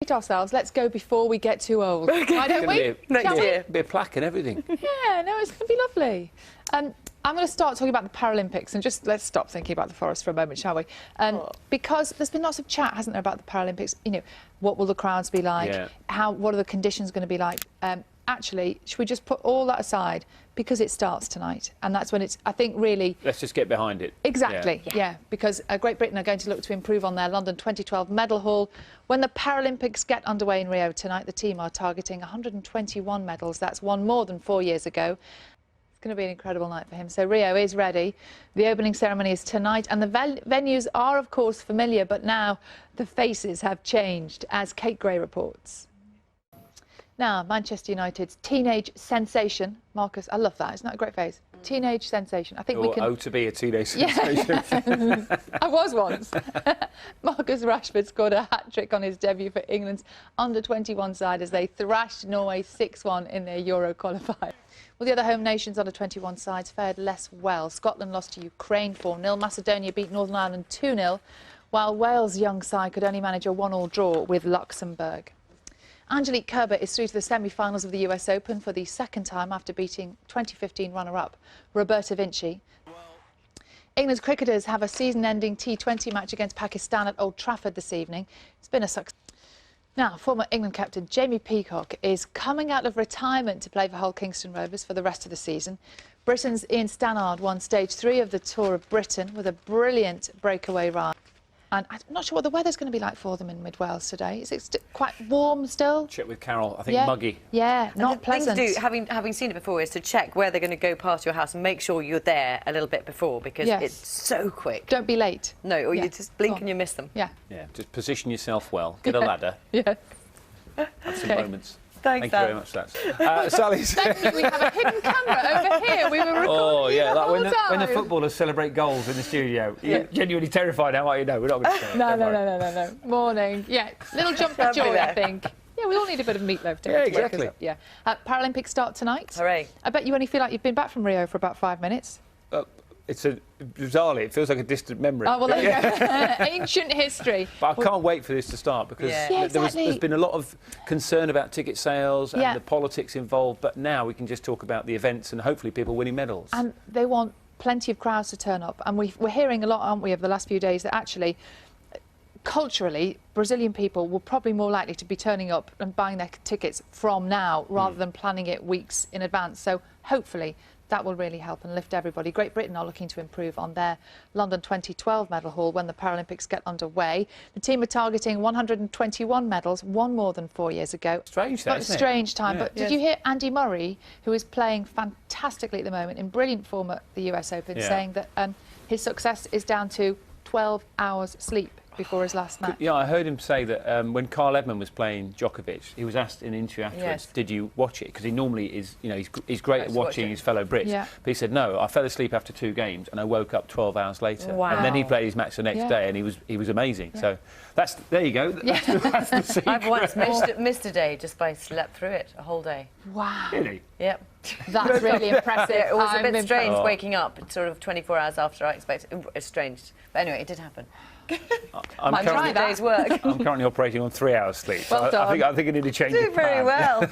treat ourselves. Let's go before we get too old. Why don't we? Next year. Be a plaque and everything. Yeah, no, it's going to be lovely. I'm going to start talking about the Paralympics, and just let's stop thinking about the forest for a moment, shall we? Because there's been lots of chat, hasn't there, about the Paralympics? You know, what will the crowds be like? Yeah. What are the conditions going to be like? Actually, should we just put all that aside, because it starts tonight, and that's when it's, I think, really... Let's just get behind it. Exactly, yeah, because Great Britain are going to look to improve on their London 2012 medal haul. When the Paralympics get underway in Rio tonight, the team are targeting 121 medals. That's one more than 4 years ago. It's going to be an incredible night for him. So Rio is ready. The opening ceremony is tonight, and the venues are, of course, familiar, but now the faces have changed, as Kate Gray reports. Now, Manchester United's teenage sensation, Marcus, I love that, isn't that a great phrase? Teenage sensation. I think we can... to be a teenage sensation. I was once. Marcus Rashford scored a hat-trick on his debut for England's under-21 side as they thrashed Norway 6-1 in their Euro qualifier. Well, the other home nations under-21 sides fared less well. Scotland lost to Ukraine 4-0. Macedonia beat Northern Ireland 2-0, while Wales' young side could only manage a 1-1 draw with Luxembourg. Angelique Kerber is through to the semi-finals of the US Open for the second time after beating 2015 runner-up Roberta Vinci. England's cricketers have a season-ending T20 match against Pakistan at Old Trafford this evening. It's been a success. Now, former England captain Jamie Peacock is coming out of retirement to play for Hull Kingston Rovers for the rest of the season. Britain's Ian Stannard won stage 3 of the Tour of Britain with a brilliant breakaway ride. And I'm not sure what the weather's going to be like for them in mid-Wales today. Is it quite warm still? Check with Carol. I think muggy. Yeah, not pleasant. The thing to do, having seen it before, is to check where they're going to go past your house and make sure you're there a little bit before, because it's so quick. Don't be late. No, or you just blink and you miss them. Yeah. Yeah, just position yourself well. Get a ladder. Yeah. Have some moments. Thanks, Thank you very much, Sats. Sally. Thank you. We have a hidden camera over here. We were recording like when the footballers celebrate goals in the studio. You're genuinely terrified how you know. We're not going to say it. No. Morning. Yeah, little jump for joy, I think. Yeah, we all need a bit of meatloaf to exactly. Yeah. Paralympics start tonight. Hooray. I bet you only feel like you've been back from Rio for about 5 minutes. Bizarrely, it feels like a distant memory. Oh, well, there you go. Ancient history. But I can't wait for this to start, because there's been a lot of concern about ticket sales and the politics involved, but now we can just talk about the events and hopefully people winning medals. And they want plenty of crowds to turn up. And we're hearing a lot, aren't we, over the last few days, that actually, culturally, Brazilian people will probably more likely to be turning up and buying their tickets from now rather than planning it weeks in advance. So hopefully that will really help and lift everybody. Great Britain are looking to improve on their London 2012 medal haul when the Paralympics get underway. The team are targeting 121 medals, one more than 4 years ago. Strange, that, isn't it? Strange time. Yeah. But did you hear Andy Murray, who is playing fantastically at the moment, in brilliant form at the US Open, saying that his success is down to 12 hours sleep before his last match? Yeah, I heard him say that when Carl Edmund was playing Djokovic, he was asked in an interview afterwards, did you watch it? Because he normally is, you know, he's great at watching his fellow Brits. Yeah. But he said, no, I fell asleep after 2 games and I woke up 12 hours later. Wow. And then he played his match the next day and he was amazing. Yeah. So there you go. That's the secret. I've once missed a day just by slept through it, a whole day. Wow. Really? Yep. That's really impressive. It was a bit strange waking up sort of 24 hours after I expected. It's strange. But anyway, it did happen. I'm currently operating on 3 hours sleep. Well done. I think I need to change it. Do very well.